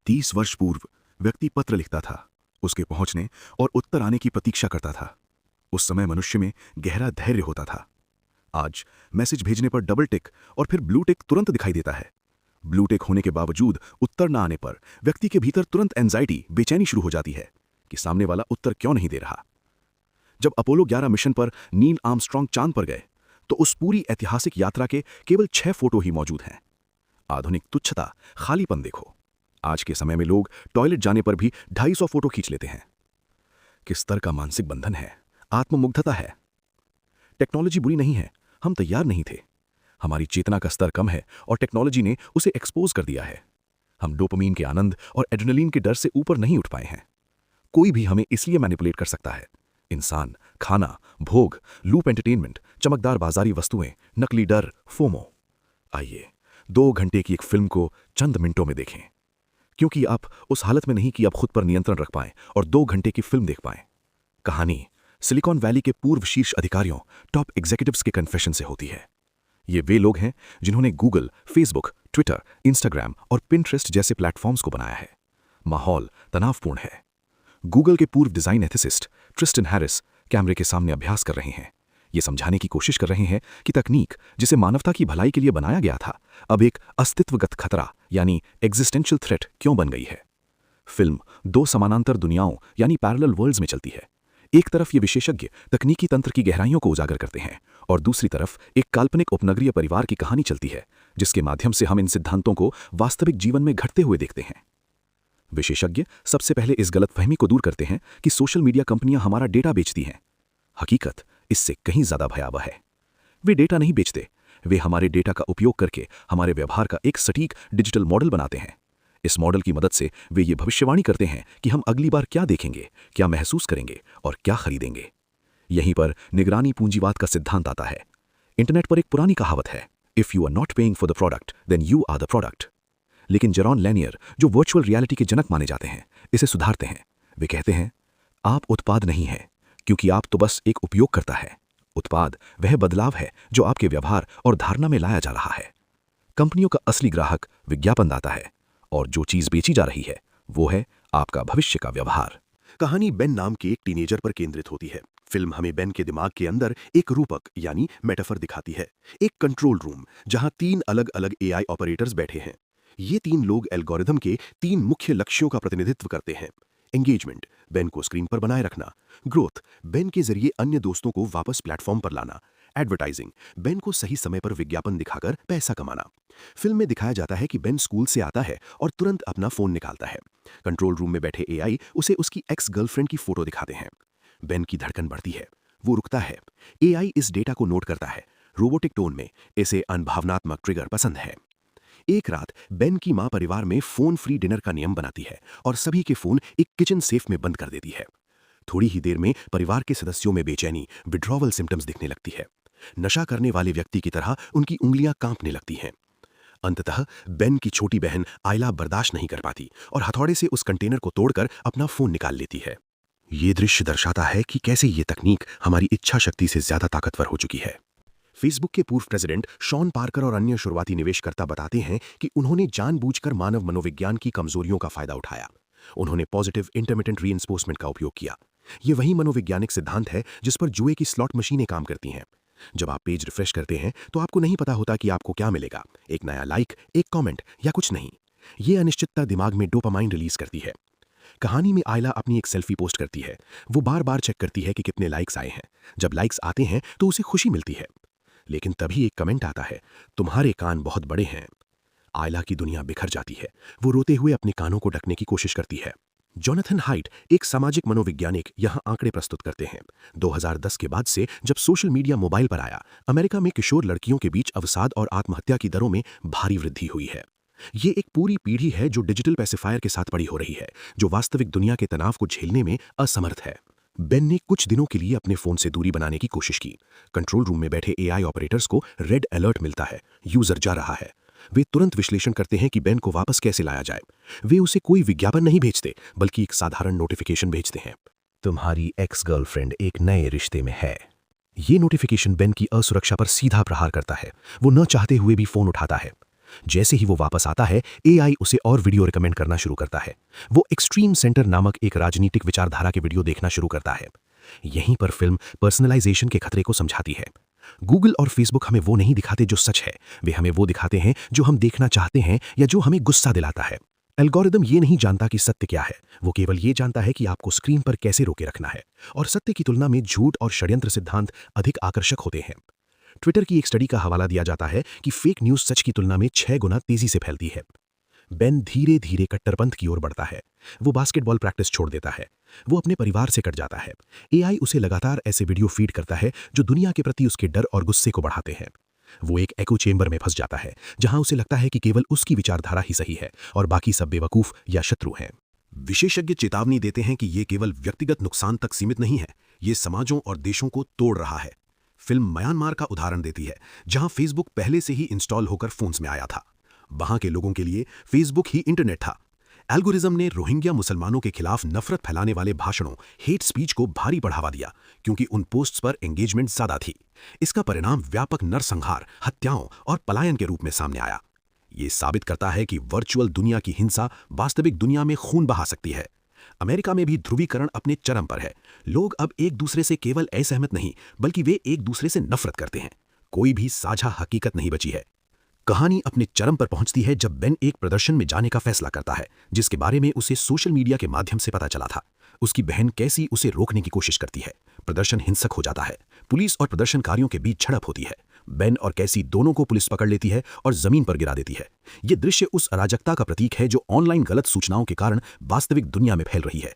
30 वर्ष पूर्व व्यक्ति पत्र लिखता था, उसके पहुंचने और उत्तर आने की प्रतीक्षा करता था। उस समय मनुष्य में गहरा धैर्य होता था। आज मैसेज भेजने पर डबल टिक और फिर ब्लू टिक तुरंत दिखाई देता है। ब्लू टिक होने के बावजूद उत्तर न आने पर व्यक्ति के भीतर तुरंत एंजाइटी, बेचैनी शुरू हो जाती है कि सामने वाला उत्तर क्यों नहीं दे रहा। जब अपोलो 11 मिशन पर नील आर्मस्ट्रॉन्ग चांद पर गए तो उस पूरी ऐतिहासिक यात्रा के केवल 6 फोटो ही मौजूद हैं। आधुनिक तुच्छता, खालीपन देखो। आज के समय में लोग टॉयलेट जाने पर भी 250 फोटो खींच लेते हैं। किस स्तर का मानसिक बंधन है, आत्ममुग्धता है। टेक्नोलॉजी बुरी नहीं है, हम तैयार नहीं थे। हमारी चेतना का स्तर कम है और टेक्नोलॉजी ने उसे एक्सपोज कर दिया है। हम डोपामीन के आनंद और एड्रेनलिन के डर से ऊपर नहीं उठ पाए हैं। कोई भी हमें इसलिए मैनिपुलेट कर सकता है। इंसान, खाना, भोग, लूप एंटरटेनमेंट, चमकदार बाजारी वस्तुएं, नकली डर, फोमो। आइए 2 घंटे की एक फिल्म को चंद मिनटों में देखें, क्योंकि आप उस हालत में नहीं कि आप खुद पर नियंत्रण रख पाएं और 2 घंटे की फिल्म देख पाएं। कहानी सिलिकॉन वैली के पूर्व शीर्ष अधिकारियों, टॉप एग्जीक्यूटिव्स के कन्फेशन से होती है। ये वे लोग हैं जिन्होंने गूगल, फेसबुक, ट्विटर, इंस्टाग्राम और पिंटरेस्ट जैसे प्लेटफॉर्म्स को बनाया है। माहौल तनावपूर्ण है। गूगल के पूर्व डिजाइन एथिसिस्ट ट्रिस्टन हैरिस कैमरे के सामने अभ्यास कर रहे हैं। ये समझाने की कोशिश कर रहे हैं कि तकनीक जिसे मानवता की भलाई के लिए बनाया गया था, अब एक अस्तित्वगत खतरा यानी एग्जिस्टेंशियल थ्रेट क्यों बन गई है। फिल्म 2 समानांतर दुनियाओं यानी पैरेलल वर्ल्ड्स में चलती है। एक तरफ ये विशेषज्ञ तकनीकी तंत्र की गहराइयों को उजागर करते हैं और दूसरी तरफ एक काल्पनिक उपनगरीय परिवार की कहानी चलती है, जिसके माध्यम से हम इन सिद्धांतों को वास्तविक जीवन में घटते हुए देखते हैं। विशेषज्ञ सबसे पहले इस गलतफहमी को दूर करते हैं कि सोशल मीडिया कंपनियां हमारा डेटा बेचती हैं। हकीकत इससे कहीं ज्यादा भयावह है। वे डेटा नहीं बेचते, वे हमारे डेटा का उपयोग करके हमारे व्यवहार का एक सटीक डिजिटल मॉडल बनाते हैं। इस मॉडल की मदद से वे ये भविष्यवाणी करते हैं कि हम अगली बार क्या देखेंगे, क्या महसूस करेंगे और क्या खरीदेंगे। यहीं पर निगरानी पूंजीवाद का सिद्धांत आता है। इंटरनेट पर एक पुरानी कहावत है, if you are not paying for the product then you are the product. लेकिन जेरॉन लैनियर, जो वर्चुअल रियलिटी के जनक माने जाते हैं, इसे सुधारते हैं। वे कहते हैं, आप उत्पाद नहीं है, क्योंकि आप तो बस एक उपयोगकर्ता है। उत्पाद वह बदलाव है जो आपके व्यवहार और धारणा में लाया जा रहा है। कंपनियों का असली ग्राहक विज्ञापनदाता है और जो चीज बेची जा रही है वो है आपका भविष्य का व्यवहार। कहानी बेन नाम के एक टीनेजर पर केंद्रित होती है। फिल्म हमें बेन के दिमाग के अंदर एक रूपक यानी मेटाफर दिखाती है। एक कंट्रोल रूम जहां 3 अलग अलग एआई ऑपरेटर्स बैठे हैं। ये 3 लोग एल्गोरिदम के 3 मुख्य लक्ष्यों का प्रतिनिधित्व करते हैं। एंगेजमेंट, बेन को स्क्रीन पर बनाए रखना। ग्रोथ, बेन के जरिए अन्य दोस्तों को वापस प्लेटफॉर्म पर लाना। एडवर्टाइजिंग, बेन को सही समय पर विज्ञापन दिखाकर पैसा कमाना। फिल्म में दिखाया जाता है कि बेन स्कूल से आता है और तुरंत अपना फोन निकालता है। कंट्रोल रूम में बैठे एआई उसे उसकी एक्स गर्लफ्रेंड की फोटो दिखाते हैं। बेन की धड़कन बढ़ती है, वो रुकता है। एआई इस डेटा को नोट करता है, रोबोटिक टोन में। इसे अनभावनात्मक ट्रिगर पसंद है। एक रात बेन की मां परिवार में फोन फ्री डिनर का नियम बनाती है और सभी के फोन एक किचन सेफ में बंद कर देती है। थोड़ी ही देर में परिवार के सदस्यों में बेचैनी, विड्रॉवल सिम्टम्स दिखने लगती है। नशा करने वाले व्यक्ति की तरह उनकी उंगलियां कांपने लगती हैं। अंततः बेन की छोटी बहन आयला बर्दाश्त नहीं कर पाती और हथौड़े से उस कंटेनर को तोड़कर अपना फोन निकाल लेती है। ये दृश्य दर्शाता है कि कैसे ये तकनीक हमारी इच्छा शक्ति से ज्यादा ताकतवर हो चुकी है। फेसबुक के पूर्व प्रेसिडेंट शॉन पार्कर और अन्य शुरुआती निवेशकर्ता बताते हैं कि उन्होंने जानबूझकर मानव मनोविज्ञान की कमजोरियों का फायदा उठाया। उन्होंने पॉजिटिव इंटरमिटेंट रीइंफोर्समेंट का उपयोग किया। ये वही मनोवैज्ञानिक सिद्धांत है जिस पर जुए की स्लॉट मशीनें काम करती हैं। जब आप पेज रिफ्रेश करते हैं तो आपको नहीं पता होता कि आपको क्या मिलेगा, एक नया लाइक, एक कमेंट या कुछ नहीं। ये अनिश्चितता दिमाग में डोपामाइन रिलीज करती है। कहानी में आयला अपनी एक सेल्फी पोस्ट करती है। वो बार बार चेक करती है कि कितने लाइक्स आए हैं। जब लाइक्स आते हैं तो उसे खुशी मिलती है, लेकिन तभी एक कमेंट आता है, तुम्हारे कान बहुत बड़े हैं। आयला की दुनिया बिखर जाती है। वो रोते हुए अपने कानों को ढकने की कोशिश करती है। जोनाथन हाइट, एक सामाजिक मनोवैज्ञानिक, यहाँ आंकड़े प्रस्तुत करते हैं। 2010 के बाद से जब सोशल मीडिया मोबाइल पर आया, अमेरिका में किशोर लड़कियों के बीच अवसाद और आत्महत्या की दरों में भारी वृद्धि हुई है। ये एक पूरी पीढ़ी है जो डिजिटल पैसिफायर के साथ बड़ी हो रही है, जो वास्तविक दुनिया के तनाव को झेलने में असमर्थ है। बेन ने कुछ दिनों के लिए अपने फोन से दूरी बनाने की कोशिश की। कंट्रोल रूम में बैठे एआई ऑपरेटर्स को रेड अलर्ट मिलता है, यूजर जा रहा है। वे तुरंत विश्लेषण करते हैं कि बेन को वापस कैसे लाया जाए। वे उसे कोई विज्ञापन नहीं भेजते, बल्कि एक साधारण नोटिफिकेशन भेजते हैं, तुम्हारी एक्स गर्लफ्रेंड एक नए रिश्ते में है। ये नोटिफिकेशन बेन की असुरक्षा पर सीधा प्रहार करता है। वो न चाहते हुए भी फोन उठाता है। जैसे ही वो वापस आता है, एआई उसे और वीडियो रिकमेंड करना शुरू करता है। वो एक्सट्रीम सेंटर नामक एक राजनीतिक विचारधारा के वीडियो देखना शुरू करता है। यहीं पर फिल्म पर्सनलाइजेशन के खतरे को समझाती है। गूगल और फेसबुक हमें वो नहीं दिखाते जो सच है, वे हमें वो दिखाते हैं जो हम देखना चाहते हैं या जो हमें गुस्सा दिलाता है। एल्गोरिदम ये नहीं जानता कि सत्य क्या है, वो केवल ये जानता है कि आपको स्क्रीन पर कैसे रोके रखना है, और सत्य की तुलना में झूठ और षड्यंत्र सिद्धांत अधिक आकर्षक होते हैं। ट्विटर की एक स्टडी का हवाला दिया जाता है कि फेक न्यूज़ सच की तुलना में 6 गुना तेजी से फैलती है। बेन धीरे धीरे कट्टरपंथ की ओर बढ़ता है। वो बास्केटबॉल प्रैक्टिस छोड़ देता है। वो अपने परिवार से कट जाता है। एआई उसे लगातार ऐसे वीडियो फीड करता है जो दुनिया के प्रति उसके डर और गुस्से को बढ़ाते हैं। वो एक एको चेंबर में फंस जाता है जहां उसे लगता है कि केवल उसकी विचारधारा ही सही है और बाकी सब बेवकूफ या शत्रु हैं। विशेषज्ञ चेतावनी देते हैं कि ये केवल व्यक्तिगत नुकसान तक सीमित नहीं है, ये समाजों और देशों को तोड़ रहा है। फिल्म म्यांमार का उदाहरण देती है, जहां फेसबुक पहले से ही इंस्टॉल होकर फोन्स में आया था। वहां के लोगों के लिए फेसबुक ही इंटरनेट था। एल्गोरिज्म ने रोहिंग्या मुसलमानों के खिलाफ नफरत फैलाने वाले भाषणों, हेट स्पीच को भारी बढ़ावा दिया, क्योंकि उन पोस्ट्स पर एंगेजमेंट ज्यादा थी। इसका परिणाम व्यापक नरसंहार, हत्याओं और पलायन के रूप में सामने आया। ये साबित करता है कि वर्चुअल दुनिया की हिंसा वास्तविक दुनिया में खून बहा सकती है। अमेरिका में भी ध्रुवीकरण अपने चरम पर है। लोग अब एक दूसरे से केवल असहमत नहीं, बल्कि वे एक दूसरे से नफरत करते हैं। कोई भी साझा हकीकत नहीं बची है। कहानी अपने चरम पर पहुंचती है जब बेन एक प्रदर्शन में जाने का फैसला करता है, जिसके बारे में उसे सोशल मीडिया के माध्यम से पता चला था। उसकी बहन कैसी उसे रोकने की कोशिश करती है। प्रदर्शन हिंसक हो जाता है। पुलिस और प्रदर्शनकारियों के बीच झड़प होती है। बेन और कैसी दोनों को पुलिस पकड़ लेती है और जमीन पर गिरा देती है। ये दृश्य उस अराजकता का प्रतीक है जो ऑनलाइन गलत सूचनाओं के कारण वास्तविक दुनिया में फैल रही है।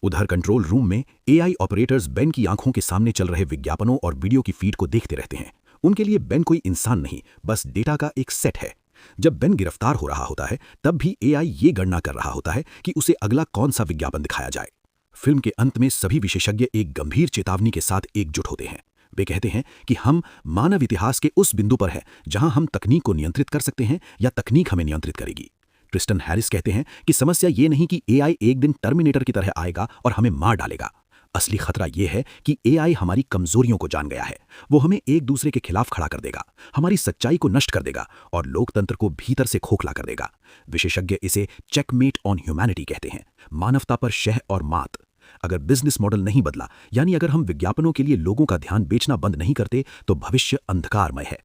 उधर कंट्रोल रूम में एआई ऑपरेटर्स बेन की आंखों के सामने चल रहे विज्ञापनों और वीडियो की फीड को देखते रहते हैं। उनके लिए बेन कोई इंसान नहीं, बस डेटा का एक सेट है। जब बेन गिरफ्तार हो रहा होता है, तब भी एआई ये गणना कर रहा होता है कि उसे अगला कौन सा विज्ञापन दिखाया जाए। फिल्म के अंत में सभी विशेषज्ञ एक गंभीर चेतावनी के साथ एकजुट होते हैं। वे कहते हैं कि हम मानव इतिहास के उस बिंदु पर हैं जहां हम तकनीक को नियंत्रित कर सकते हैं या तकनीक हमें नियंत्रित करेगी। ट्रिस्टन हैरिस कहते हैं कि समस्या ये नहीं कि एआई एक दिन टर्मिनेटर की तरह आएगा और हमें मार डालेगा। असली खतरा यह है कि एआई हमारी कमजोरियों को जान गया है। वो हमें एक दूसरे के खिलाफ खड़ा कर देगा, हमारी सच्चाई को नष्ट कर देगा और लोकतंत्र को भीतर से खोखला कर देगा। विशेषज्ञ इसे चेकमेट ऑन ह्यूमैनिटी कहते हैं, मानवता पर शह और मात। अगर बिजनेस मॉडल नहीं बदला, यानी अगर हम विज्ञापनों के लिए लोगों का ध्यान बेचना बंद नहीं करते, तो भविष्य अंधकारमय है।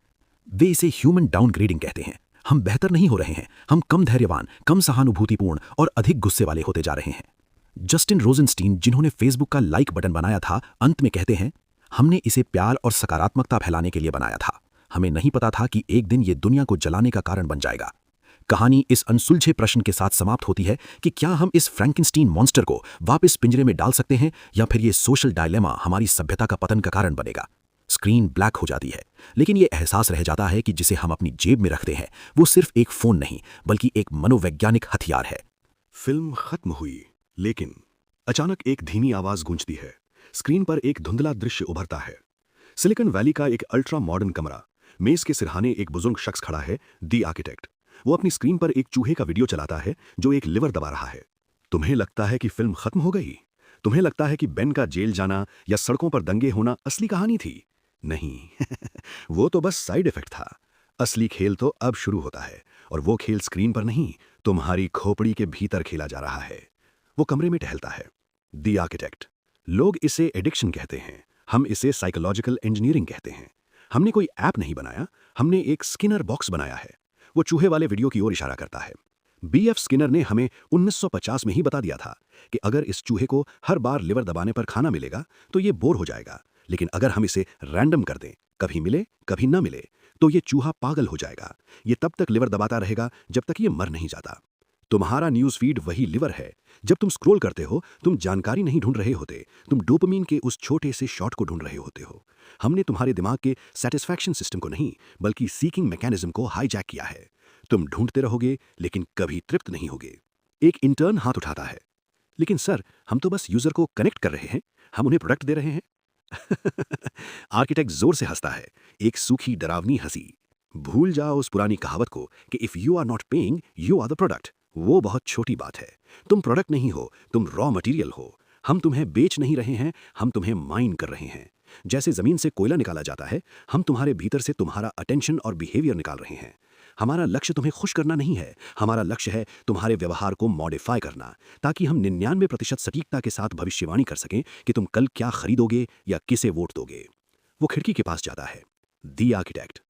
वे इसे ह्यूमन डाउनग्रेडिंग कहते हैं। हम बेहतर नहीं हो रहे हैं, हम कम धैर्यवान, कम सहानुभूतिपूर्ण और अधिक गुस्से वाले होते जा रहे हैं। जस्टिन रोजेनस्टीन, जिन्होंने फेसबुक का लाइक बटन बनाया था, अंत में कहते हैं, हमने इसे प्यार और सकारात्मकता फैलाने के लिए बनाया था। हमें नहीं पता था कि एक दिन ये दुनिया को जलाने का कारण बन जाएगा। कहानी इस अनसुलझे प्रश्न के साथ समाप्त होती है कि क्या हम इस फ्रैंकेनस्टीन मॉन्स्टर को वापस पिंजरे में डाल सकते हैं, या फिर ये सोशल डायलेमा हमारी सभ्यता का पतन का कारण बनेगा। स्क्रीन ब्लैक हो जाती है, लेकिन ये एहसास रह जाता है कि जिसे हम अपनी जेब में रखते हैं वो सिर्फ एक फोन नहीं, बल्कि एक मनोवैज्ञानिक हथियार है। फिल्म खत्म हुई, लेकिन अचानक एक धीमी आवाज गूंजती है। स्क्रीन पर एक धुंधला दृश्य उभरता है। सिलिकॉन वैली का एक अल्ट्रा मॉडर्न कमरा। मेज के सिरहाने एक बुजुर्ग शख्स खड़ा है, दी आर्किटेक्ट। वो अपनी स्क्रीन पर एक चूहे का वीडियो चलाता है जो एक लिवर दबा रहा है। तुम्हें लगता है कि फिल्म खत्म हो गई? तुम्हें लगता है कि बेन का जेल जाना या सड़कों पर दंगे होना असली कहानी थी? नहीं वो तो बस साइड इफेक्ट था। असली खेल तो अब शुरू होता है, और वो खेल स्क्रीन पर नहीं, तुम्हारी खोपड़ी के भीतर खेला जा रहा है। वो कमरे में टहलता है। The architect. लोग इसे एडिक्शन कहते हैं, हम इसे साइकोलॉजिकल इंजीनियरिंग कहते हैं। हमने कोई ऐप नहीं बनाया, हमने एक स्किनर बॉक्स बनाया है। वो चूहे वाले वीडियो की ओर इशारा करता है। बीएफ स्किनर ने हमें 1950 में ही बता दिया था कि अगर इस चूहे को हर बार लिवर दबाने पर खाना मिलेगा तो ये बोर हो जाएगा, लेकिन अगर हम इसे रैंडम कर दें, कभी मिले कभी न मिले, तो ये चूहा पागल हो जाएगा। ये तब तक लिवर दबाता रहेगा जब तक ये मर नहीं जाता। तुम्हारा न्यूज़ फीड वही लिवर है। जब तुम स्क्रॉल करते हो, तुम जानकारी नहीं ढूंढ रहे होते, तुम डोपामिन के उस छोटे से शॉट को ढूंढ रहे होते हो। हमने तुम्हारे दिमाग के सेटिस्फैक्शन सिस्टम को नहीं, बल्कि सीकिंग मैकेनिज्म को हाईजैक किया है। तुम ढूंढते रहोगे, लेकिन कभी तृप्त नहीं होगे। एक इंटर्न हाथ उठाता है। लेकिन सर, हम तो बस यूजर को कनेक्ट कर रहे हैं, हम उन्हें प्रोडक्ट दे रहे हैं। आर्किटेक्ट जोर से हंसता है, एक सूखी डरावनी हंसी। भूल जाओ उस पुरानी कहावत को कि if you are not paying, you are the product. वो बहुत छोटी बात है। तुम प्रोडक्ट नहीं हो, तुम रॉ मटेरियल हो। हम तुम्हें बेच नहीं रहे हैं, हम तुम्हें माइन कर रहे हैं। जैसे जमीन से कोयला निकाला जाता है, हम तुम्हारे भीतर से तुम्हारा अटेंशन और बिहेवियर निकाल रहे हैं। हमारा लक्ष्य तुम्हें खुश करना नहीं है, हमारा लक्ष्य है तुम्हारे व्यवहार को मॉडिफाई करना, ताकि हम 99% सटीकता के साथ भविष्यवाणी कर सकें कि तुम कल क्या खरीदोगे या किसे वोट दोगे। वो खिड़की के पास जाता है, दी आर्किटेक्ट।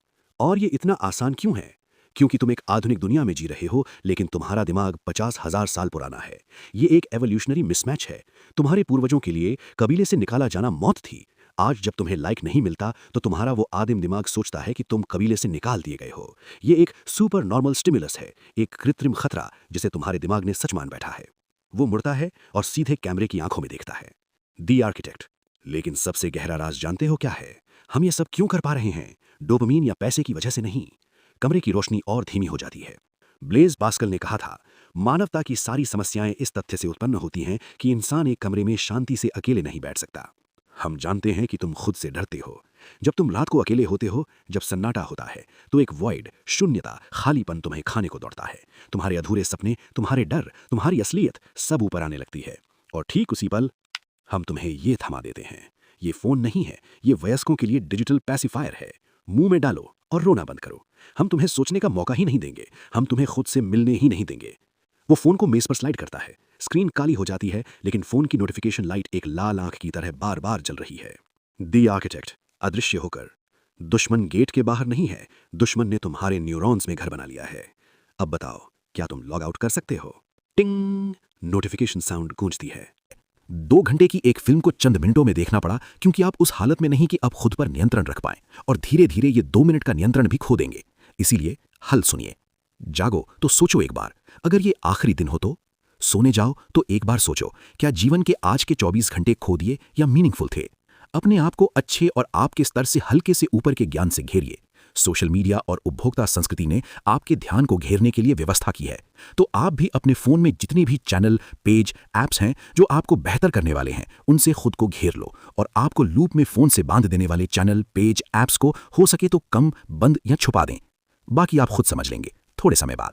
और ये इतना आसान क्यों है? क्योंकि तुम एक आधुनिक दुनिया में जी रहे हो, लेकिन तुम्हारा दिमाग 50,000 साल पुराना है। ये एक एवोल्यूशनरी मिसमैच है। तुम्हारे पूर्वजों के लिए कबीले से निकाला जाना मौत थी। आज जब तुम्हें लाइक नहीं मिलता तो तुम्हारा वो आदिम दिमाग सोचता है कि तुम कबीले से निकाल दिए गए हो। ये एक सुपर नॉर्मल स्टिमुलस है, एक कृत्रिम खतरा जिसे तुम्हारे दिमाग ने सच मान बैठा है। वो मुड़ता है और सीधे कैमरे की आंखों में देखता है। दी आर्किटेक्ट, लेकिन सबसे गहरा राज जानते हो क्या है? हम ये सब क्यों कर पा रहे हैं? डोपामीन या पैसे की वजह से नहीं। कमरे की रोशनी और धीमी हो जाती है। ब्लेज पास्कल ने कहा था, मानवता की सारी समस्याएं इस तथ्य से उत्पन्न होती हैं कि इंसान एक कमरे में शांति से अकेले नहीं बैठ सकता। हम जानते हैं कि तुम खुद से डरते हो। जब तुम रात को अकेले होते हो, जब सन्नाटा होता है, तो एक वॉइड, शून्यता, खालीपन तुम्हें खाने को दौड़ता है। तुम्हारे अधूरे सपने, तुम्हारे डर, तुम्हारी असलियत सब ऊपर आने लगती है। और ठीक उसी पल हम तुम्हें ये थमा देते हैं। ये फोन नहीं है, ये वयस्कों के लिए डिजिटल पैसिफायर है। मुंह में डालो और रोना बंद करो। हम तुम्हें सोचने का मौका ही नहीं देंगे, हम तुम्हें खुद से मिलने ही नहीं देंगे। वो फोन को मेज पर स्लाइड करता है। स्क्रीन काली हो जाती है, लेकिन फोन की नोटिफिकेशन लाइट एक लाल आंख की तरह बार बार जल रही है। दी आर्किटेक्ट अदृश्य होकर, दुश्मन गेट के बाहर नहीं है, दुश्मन ने तुम्हारे न्यूरॉन्स में घर बना लिया है। अब बताओ, क्या तुम लॉग आउट कर सकते हो? टिंग, नोटिफिकेशन साउंड गूंजती है। 2 घंटे की एक फिल्म को चंद मिनटों में देखना पड़ा क्योंकि आप उस हालत में नहीं कि आप खुद पर नियंत्रण रख पाएं, और धीरे धीरे ये 2 मिनट का नियंत्रण भी खो देंगे। इसीलिए हल सुनिए। जागो तो सोचो एक बार, अगर ये आखिरी दिन हो तो? सोने जाओ तो एक बार सोचो, क्या जीवन के आज के 24 घंटे खो दिए या मीनिंगफुल थे? अपने आप को अच्छे और आपके स्तर से हल्के से ऊपर के ज्ञान से घेरिए। सोशल मीडिया और उपभोक्ता संस्कृति ने आपके ध्यान को घेरने के लिए व्यवस्था की है, तो आप भी अपने फोन में जितनी भी चैनल, पेज, ऐप्स हैं जो आपको बेहतर करने वाले हैं, उनसे खुद को घेर लो, और आपको लूप में फोन से बांध देने वाले चैनल, पेज, ऐप्स को हो सके तो कम, बंद या छुपा दें। बाकी आप खुद समझ लेंगे थोड़े समय बाद।